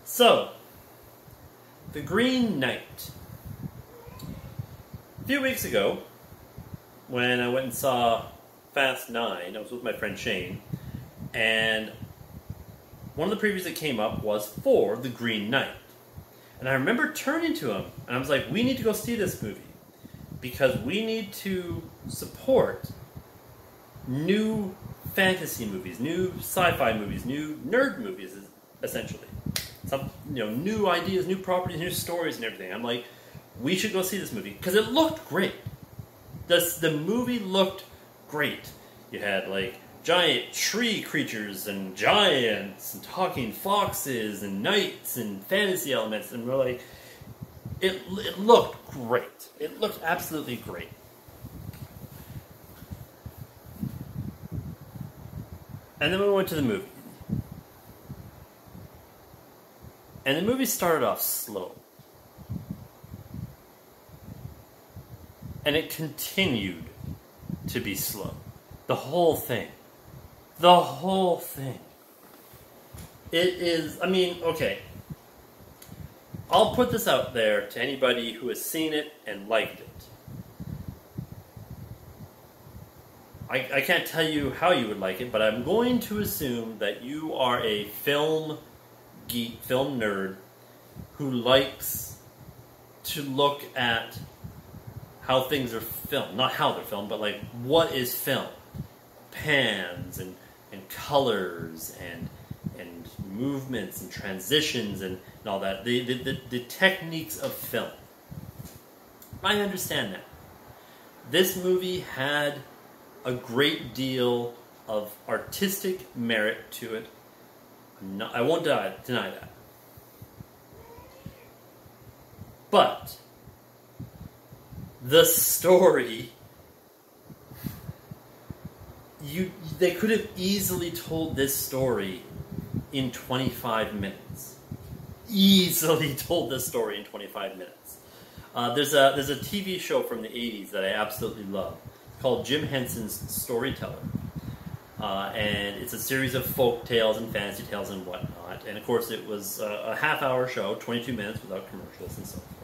So, The Green Knight. A few weeks ago, when I went and saw Fast 9, I was with my friend Shane, and one of the previews that came up was for The Green Knight. And I remember turning to him, and I was like, we need to go see this movie, because we need to support new fantasy movies, new sci-fi movies, new nerd movies, essentially. Some, new ideas, new properties, new stories, and everything. I'm like, we should go see this movie because it looked great. The movie looked great. You had like giant tree creatures and giants and talking foxes and knights and fantasy elements, and we're like, it looked great. It looked absolutely great. And then we went to the movie. And the movie started off slow. And it continued to be slow. The whole thing. The whole thing. It is, okay. I'll put this out there to anybody who has seen it and liked it. I can't tell you how you would like it, but I'm going to assume that you are a film geek, film nerd, who likes to look at how things are filmed. Not how they're filmed, but like, what is filmed? Pans and colors and movements and transitions and all that. The techniques of film. I understand that. This movie had a great deal of artistic merit to it. I won't deny that. But the story, they could have easily told this story in 25 minutes. Easily told this story in 25 minutes. There's a TV show from the 80s that I absolutely love called Jim Henson's Storyteller. And it's a series of folk tales and fantasy tales and whatnot. And of course it was a half-hour show, 22 minutes without commercials and so forth.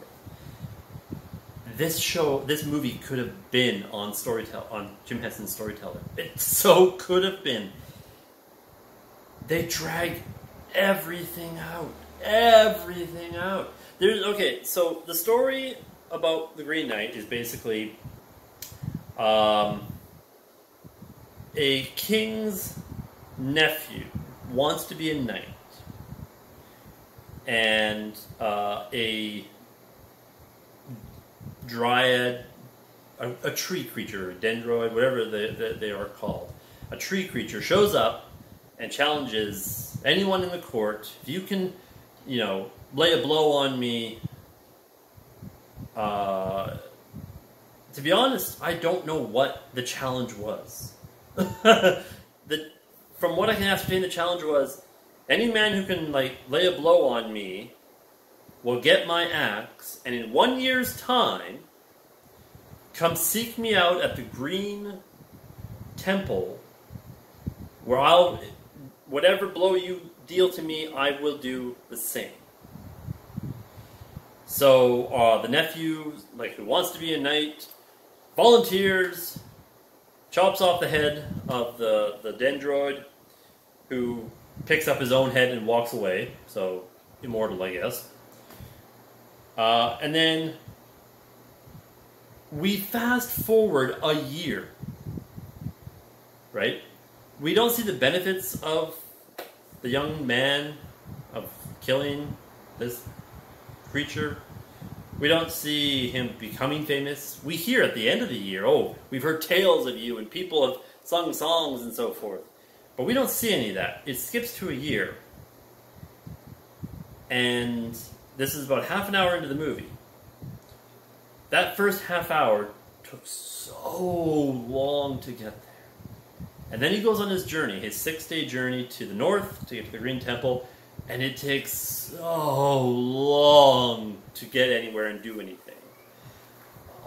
This movie could have been on Jim Henson's Storyteller. It so could have been. They drag everything out. Everything out. So the story about the Green Knight is basically a king's nephew wants to be a knight, and a dryad, a tree creature, a dendroid, whatever they are called, a tree creature shows up and challenges anyone in the court. If you can, lay a blow on me. To be honest, I don't know what the challenge was. From what I can ascertain, the challenge was, any man who can lay a blow on me will get my axe, and in 1 year's time, come seek me out at the Green Temple, where whatever blow you deal to me, I will do the same. So the nephew, who wants to be a knight, volunteers, chops off the head of the dendroid, who picks up his own head and walks away. So, immortal, I guess. And then we fast forward a year. Right? We don't see the benefits of the young man of killing this creature. We don't see him becoming famous. We hear at the end of the year, oh, we've heard tales of you and people have sung songs and so forth. But we don't see any of that. It skips to a year. And this is about half an hour into the movie. That first half hour took so long to get there. And then he goes on his journey, his 6-day journey to the north to get to the Green Temple. And it takes so long to get anywhere and do anything.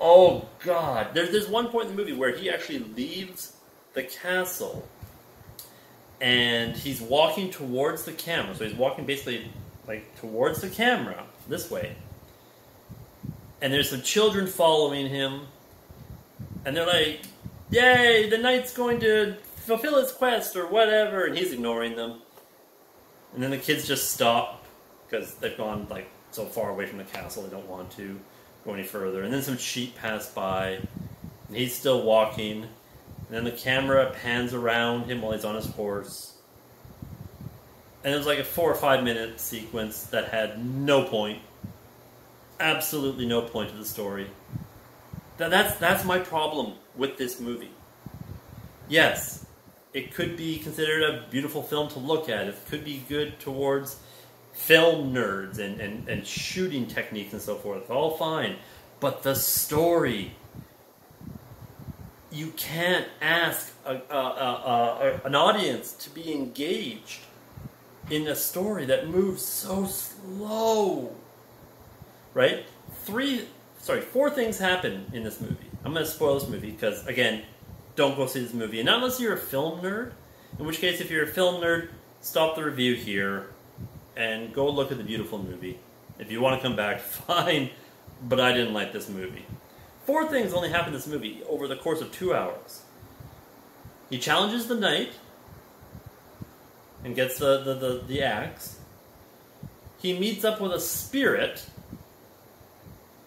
Oh, God. There's one point in the movie where he actually leaves the castle and he's walking towards the camera. So he's walking basically like towards the camera, this way. And there's some children following him, and they're like, "Yay, the knight's going to fulfill his quest," or whatever, and he's ignoring them. And then the kids just stop, because they've gone like so far away from the castle, they don't want to go any further. And then some sheep pass by, and he's still walking. And then the camera pans around him while he's on his horse. And it was like a 4 or 5 minute sequence that had no point. Absolutely no point to the story. That's my problem with this movie. Yes, it could be considered a beautiful film to look at. It could be good towards film nerds and shooting techniques and so forth. All fine. But the story... You can't ask an audience to be engaged in a story that moves so slow. Right? 4 things happen in this movie. I'm going to spoil this movie because, again, don't go see this movie. And not unless you're a film nerd. In which case, if you're a film nerd, stop the review here and go look at the beautiful movie. If you want to come back, fine. But I didn't like this movie. 4 things only happen in this movie over the course of 2 hours. He challenges the knight and gets the axe. He meets up with a spirit.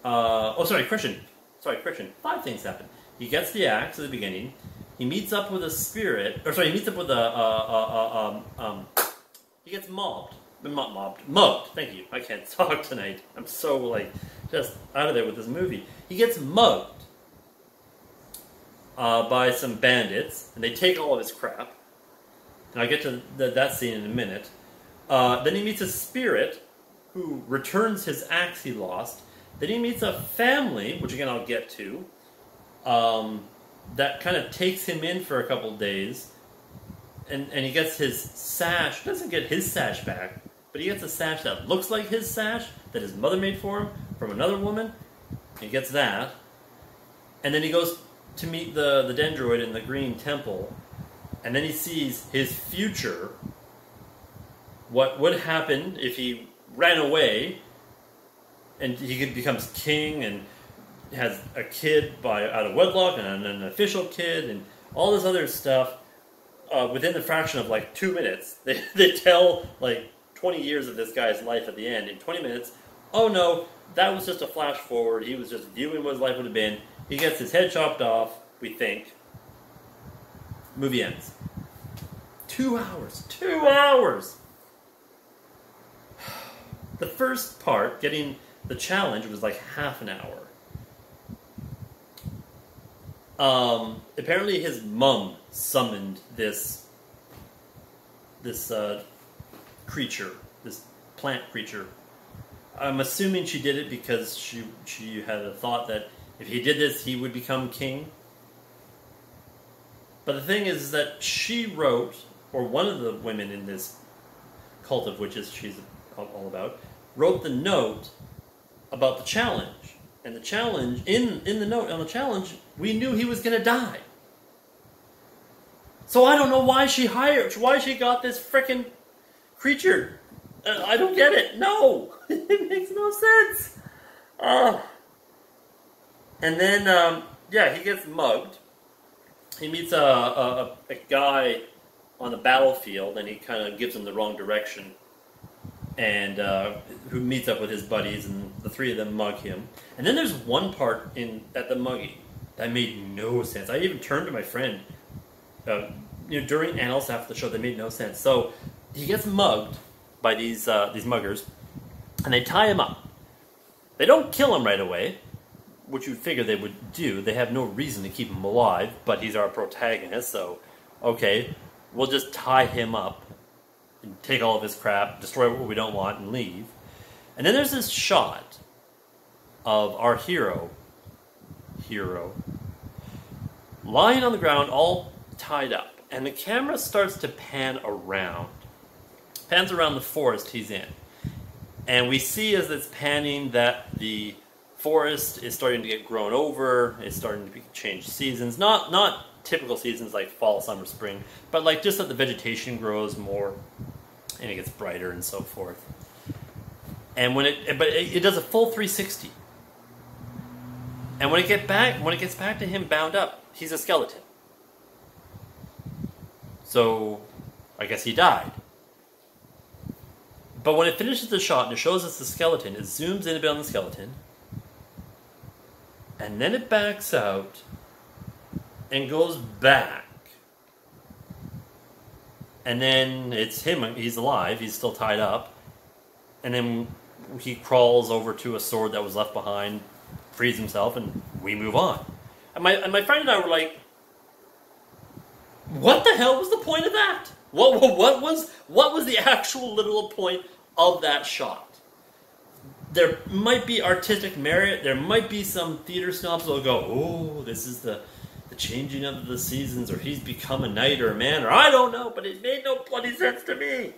Correction. 5 things happen. He gets the axe at the beginning. He meets up with a spirit. He meets up with he gets mobbed. Not mobbed. Mugged. Thank you. I can't talk tonight. I'm so, just out of there with this movie. He gets mugged by some bandits, and they take all of his crap. And I'll get to that scene in a minute. Then he meets a spirit who returns his axe he lost. Then he meets a family, which again I'll get to, that kind of takes him in for a couple of days. And he gets his sash. He doesn't get his sash back, but he gets a sash that looks like his sash that his mother made for him from another woman. He gets that. And then he goes to meet the Dendroid in the Green Temple. And then he sees his future. What would happen if he ran away and he becomes king and has a kid out of wedlock and an official kid and all this other stuff. Within the fraction of 2 minutes, they tell 20 years of this guy's life at the end in 20 minutes. Oh no, that was just a flash forward. He was just viewing what his life would have been. He gets his head chopped off, we think. Movie ends. 2 hours. 2 hours! The first part, getting the challenge, was half an hour. Apparently his mum summoned this creature, this plant creature. I'm assuming she did it because she had a thought that if he did this, he would become king. But the thing is that she wrote, or one of the women in this cult of witches she's all about, wrote the note about the challenge. And the challenge, in the note on the challenge, we knew he was going to die. So I don't know why she got this frickin' creature. I don't get it. No! It makes no sense. And then, he gets mugged. He meets a guy on the battlefield, and he kind of gives him the wrong direction. And who meets up with his buddies, and the 3 of them mug him. And then there's one part at the mugging that made no sense. I even turned to my friend during analysis after the show. That made no sense. So he gets mugged by these muggers, and they tie him up. They don't kill him right away, which you'd figure they would do. They have no reason to keep him alive, but he's our protagonist, so okay, we'll just tie him up and take all of his crap, destroy what we don't want, and leave. And then there's this shot of our hero, lying on the ground, all tied up. And the camera starts to pans around the forest he's in. And we see as it's panning that the forest is starting to get grown over, it's starting to change seasons. Not typical seasons like fall, summer, spring, but just that the vegetation grows more and it gets brighter and so forth. And it does a full 360. And when it gets back to him bound up, he's a skeleton. So, I guess he died. But when it finishes the shot and it shows us the skeleton, it zooms in a bit on the skeleton, and then it backs out and goes back. And then it's him, he's alive, he's still tied up. And then he crawls over to a sword that was left behind, frees himself, and we move on. And my friend and I were like, what the hell was the point of that? What was the actual literal point of that shot? There might be artistic merit, there might be some theater snobs who will go, oh, this is the changing of the seasons, or he's become a knight or a man, or I don't know, but it made no bloody sense to me.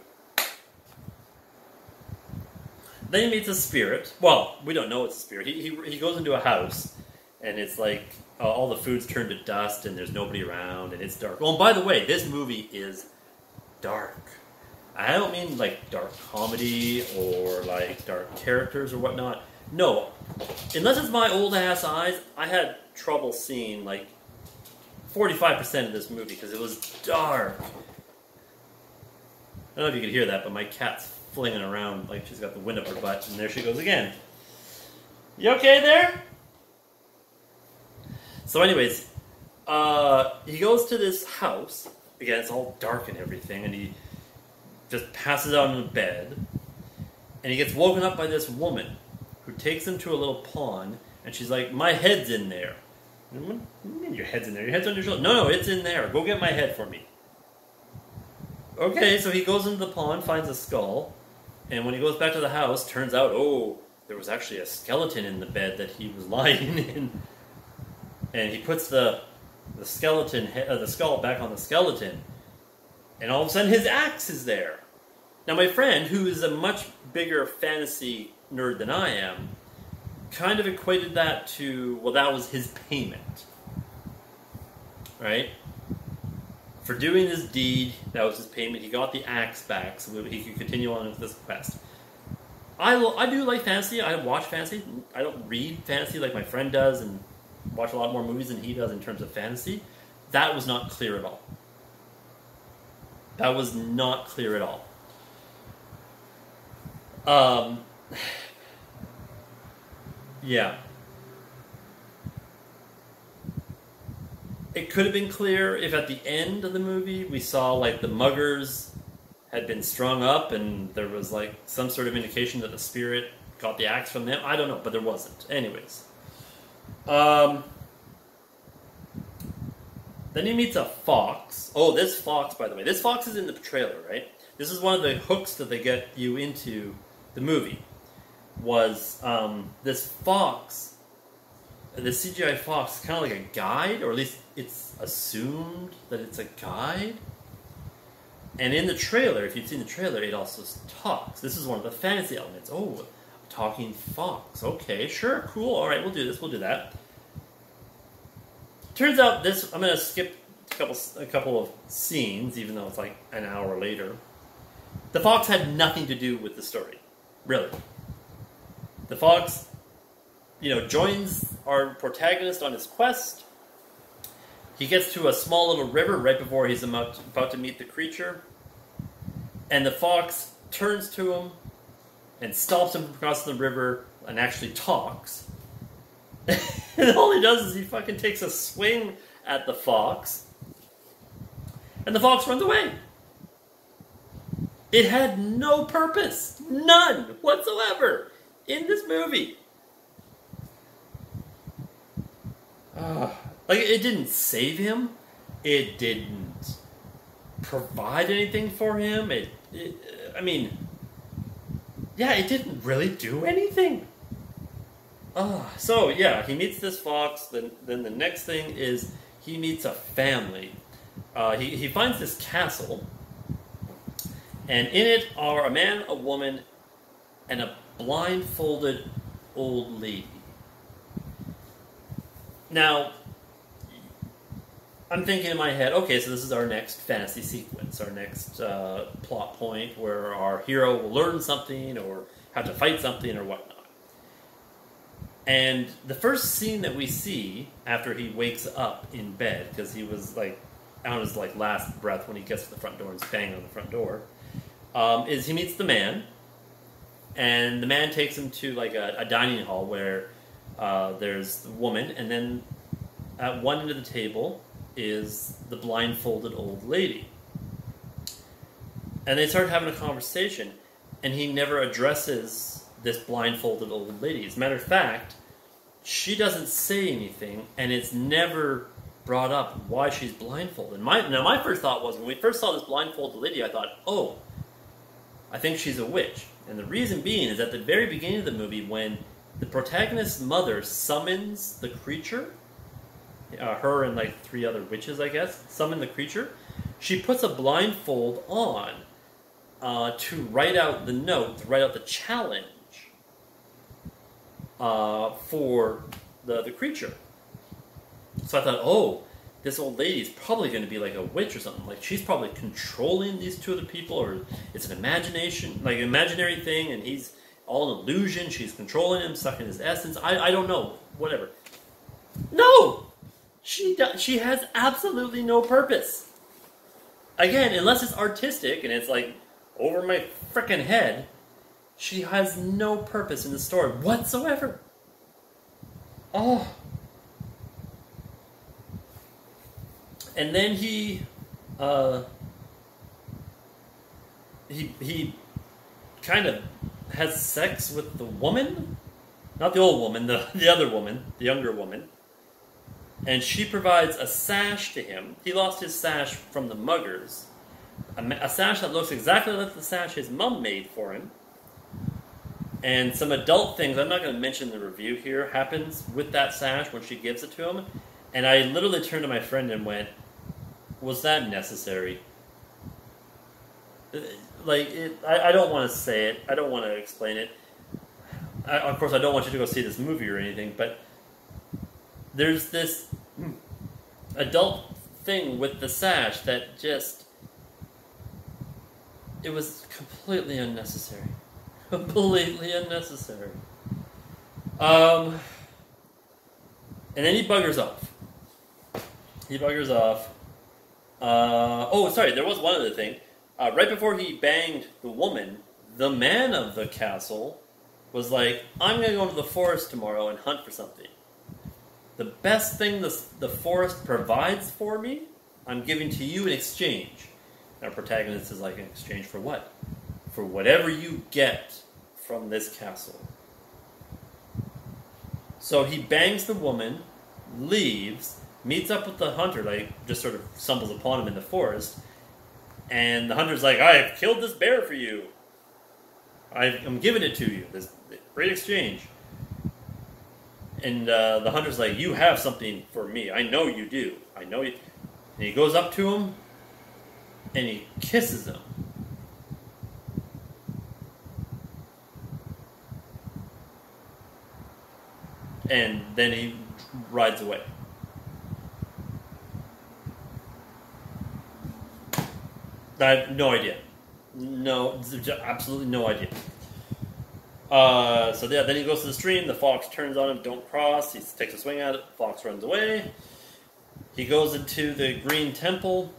Then he meets a spirit. Well, we don't know it's a spirit. He goes into a house, and it's like all the food's turned to dust, and there's nobody around, and it's dark. Oh, and by the way, this movie is dark. I don't mean like dark comedy or like dark characters or whatnot. No, unless it's my old ass eyes, I had trouble seeing like 45% of this movie because it was dark. I don't know if you could hear that, but my cat's flinging around like she's got the wind up her butt, and there she goes again. You okay there? So anyways, he goes to this house. Again, it's all dark and everything, and he just passes out in the bed, and he gets woken up by this woman who takes him to a little pond, and she's like, my head's in there. What do you mean your head's in there? Your head's on your shoulder. No, it's in there. Go get my head for me. Okay, so he goes into the pond, finds a skull, and when he goes back to the house, turns out, oh, there was actually a skeleton in the bed that he was lying in. And he puts the skull back on the skeleton, and all of a sudden his axe is there. Now my friend, who is a much bigger fantasy nerd than I am, kind of equated that to, well, that was his payment. Right? For doing this deed, that was his payment. He got the axe back so that he could continue on with this quest. I do like fantasy. I watch fantasy. I don't read fantasy like my friend does and watch a lot more movies than he does in terms of fantasy. That was not clear at all. That was not clear at all. Yeah. It could have been clear if at the end of the movie we saw like the muggers had been strung up and there was like some sort of indication that the spirit got the axe from them. I don't know, but there wasn't. Anyways. Then he meets a fox. Oh, this fox, by the way. This fox is in the trailer, right? This is one of the hooks that they get you into the movie. Was this fox, the CGI fox, kind of like a guide, or at least it's assumed that it's a guide. And in the trailer, if you've seen the trailer, it also talks. This is one of the fantasy elements. Oh, a talking fox. Okay, sure, cool. All right, we'll do this. We'll do that. Turns out this. I'm going to skip a couple of scenes, even though it's like an hour later. The fox had nothing to do with the story, really. The fox, joins our protagonist on his quest. He gets to a small little river right before he's about to meet the creature. And the fox turns to him and stops him from crossing the river and actually talks. And all he does is he fucking takes a swing at the fox. And the fox runs away. It had no purpose. None whatsoever. In this movie. It didn't save him. It didn't provide anything for him. It didn't really do anything. So, yeah, he meets this fox. Then the next thing is he meets a family. He finds this castle. And in it are a man, a woman, and a blindfolded old lady. Now, I'm thinking in my head, okay, so this is our next fantasy sequence, our next plot point where our hero will learn something or have to fight something or whatnot. And the first scene that we see after he wakes up in bed, because he was like on his like last breath when he gets to the front door and is banging on the front door, is he meets the man, and the man takes him to like a dining hall where there's the woman, and then at one end of the table is the blindfolded old lady. And they start having a conversation, and he never addresses this blindfolded old lady. As a matter of fact, she doesn't say anything, and it's never brought up why she's blindfolded. My first thought was, when we first saw this blindfolded lady, I thought, oh, I think she's a witch. And the reason being is at the very beginning of the movie, when the protagonist's mother summons the creature, her and like 3 other witches, I guess, summon the creature, she puts a blindfold on to write out the note, to write out the challenge for the creature. So I thought, oh, this old lady is probably going to be like a witch or something. Like, she's probably controlling these 2 other people, or it's an imagination, like an imaginary thing, and he's all an illusion. She's controlling him, sucking his essence. I don't know. Whatever. No! She has absolutely no purpose. Again, unless it's artistic and it's like over my frickin' head, she has no purpose in the story whatsoever. Oh. And then he kind of has sex with the woman, not the old woman, the other woman, the younger woman, and she provides a sash to him. He lost his sash from the muggers, a sash that looks exactly like the sash his mom made for him. And some adult things, I'm not going to mention the review here, happens with that sash when she gives it to him. And I literally turned to my friend and went, was that necessary? Like, I don't want to say it. I don't want to explain it. Of course, I don't want you to go see this movie or anything, but there's this adult thing with the sash that just, it was completely unnecessary. Completely unnecessary. And then he buggers off. Oh, sorry, there was one other thing. Right before he banged the woman, the man of the castle was like, I'm going to go into the forest tomorrow and hunt for something. The best thing the forest provides for me, I'm giving to you in exchange. And our protagonist is like, in exchange for what? For whatever you get from this castle. So he bangs the woman, leaves, meets up with the hunter, like, just sort of stumbles upon him in the forest, and the hunter's like, I have killed this bear for you. I'm giving it to you. This great exchange. And the hunter's like, you have something for me. I know you do. I know you. And he goes up to him, and he kisses him. And then he rides away. I have no idea. No, absolutely no idea. So yeah, then he goes to the stream, the fox turns on him, don't cross, he takes a swing at it, the fox runs away. He goes into the Green Temple,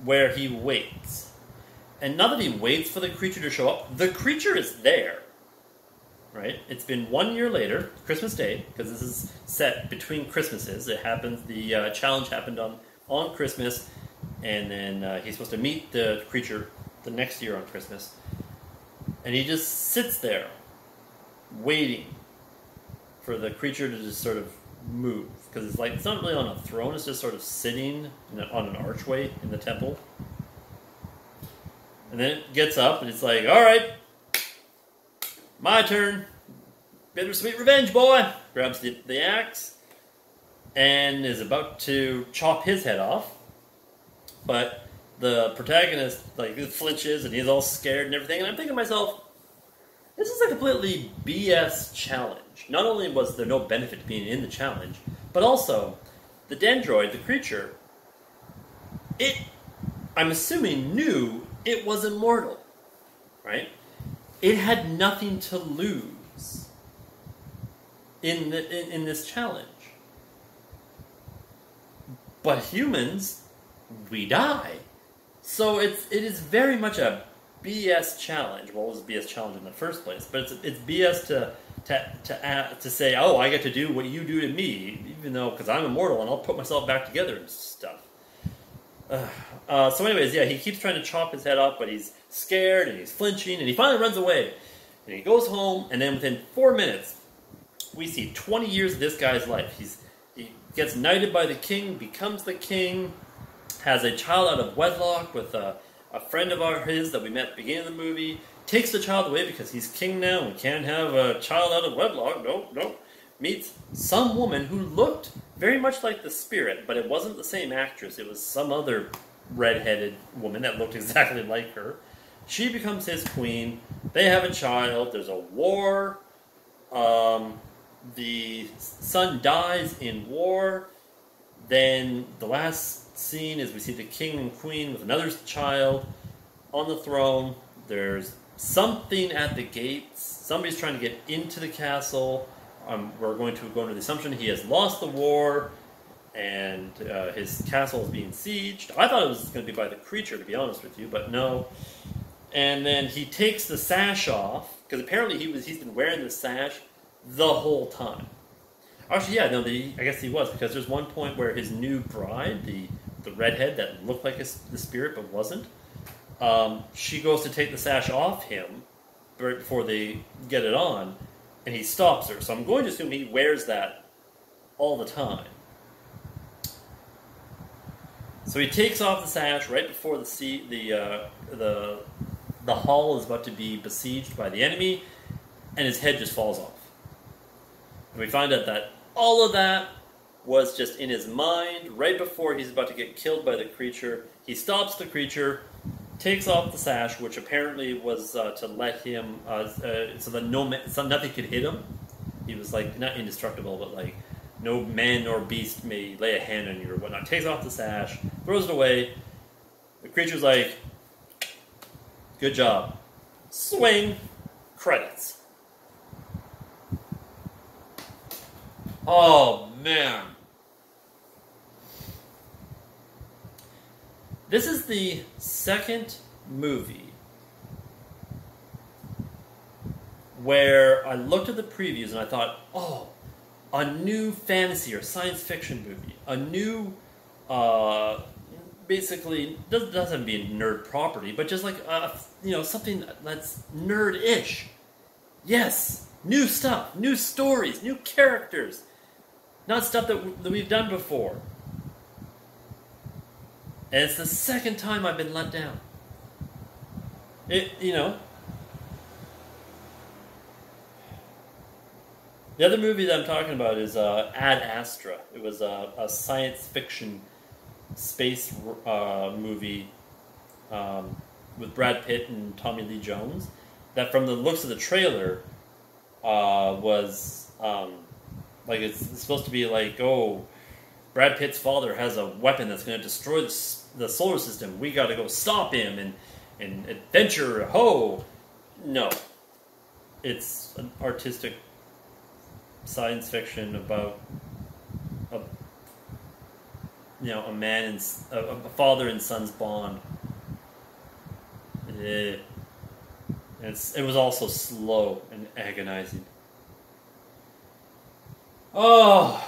where he waits. And not that he waits for the creature to show up, the creature is there. Right? It's been 1 year later, Christmas Day, because this is set between Christmases. It happens, the challenge happened on Christmas, and then he's supposed to meet the creature the next year on Christmas. And he just sits there, waiting for the creature to just sort of move. Because it's like, it's not really on a throne, it's just sort of sitting on an archway in the temple. And then it gets up, and it's like, alright, my turn. Bittersweet revenge, boy. Grabs the axe and is about to chop his head off. But the protagonist, like, flinches and he's all scared and everything. And I'm thinking to myself, this is a completely BS challenge. Not only was there no benefit to being in the challenge, but also the Dendroid, the creature, it, I'm assuming, knew it was immortal, right? It had nothing to lose in this challenge. But humans, we die. So it is very much a BS challenge. Well, it was a BS challenge in the first place, but it's BS to say, oh, I get to do what you do to me, even though, because I'm immortal and I'll put myself back together and stuff. So anyways, yeah, he keeps trying to chop his head off, but he's scared and he's flinching, and he finally runs away. And he goes home, and then within 4 minutes, we see 20 years of this guy's life. He gets knighted by the king, becomes the king, has a child out of wedlock with a friend of his that we met at the beginning of the movie, takes the child away because he's king now and can't have a child out of wedlock. No. Meets some woman who looked very much like the Spirit, but it wasn't the same actress. It was some other red-headed woman that looked exactly like her. She becomes his queen. They have a child. There's a war. The son dies in war. Then the last scene is we see the king and queen with another child on the throne. There's something at the gates. Somebody's trying to get into the castle. We're going to go into the assumption he has lost the war and his castle is being sieged. I thought it was going to be by the creature, to be honest with you, but no. And then he takes the sash off, because apparently he's been wearing the sash the whole time. Actually, yeah, no, I guess he was, because there's one point where his new bride, the redhead that looked like the Spirit but wasn't, she goes to take the sash off him right before they get it on, and he stops her. So I'm going to assume he wears that all the time. So he takes off the sash right before the hall is about to be besieged by the enemy, and his head just falls off. And we find out that all of that was just in his mind right before he's about to get killed by the creature. He stops the creature, takes off the sash, which apparently was to let him, so that nothing could hit him. He was like, not indestructible, but like, no man nor beast may lay a hand on you or whatnot. Takes off the sash, throws it away. The creature's like, good job. Swing. Credits. Oh, man. This is the second movie where I looked at the previews and I thought, oh, a new fantasy or science fiction movie. A new, basically, doesn't have to be a nerd property, but just like, something that's nerd-ish. Yes, new stuff, new stories, new characters. Not stuff that we've done before. And it's the second time I've been let down. The other movie that I'm talking about is Ad Astra. It was a science fiction space movie with Brad Pitt and Tommy Lee Jones that from the looks of the trailer was like it's supposed to be like, oh, Brad Pitt's father has a weapon that's going to destroy the solar system. We got to go stop him and adventure, ho! No. It's an artistic science fiction about a man and a father and son's bond. It was also slow and agonizing. Oh,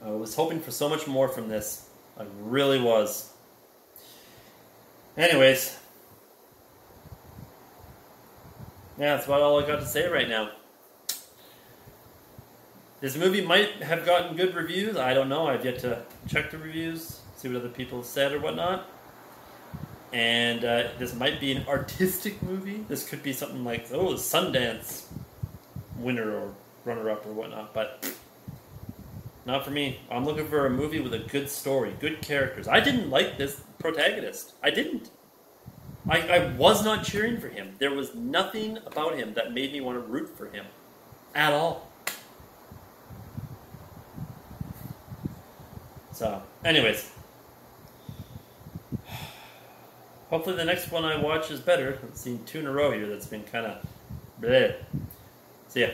I was hoping for so much more from this. I really was. Anyways. Yeah, that's about all I got to say right now. This movie might have gotten good reviews. I don't know. I've yet to check the reviews, see what other people have said or whatnot. And this might be an artistic movie. This could be something like, oh, Sundance winner or runner-up or whatnot. But not for me. I'm looking for a movie with a good story, good characters. I didn't like this protagonist. I didn't. I was not cheering for him. There was nothing about him that made me want to root for him. At all. So, anyways. Hopefully the next one I watch is better. I've seen 2 in a row here that's been kind of bleh. See ya.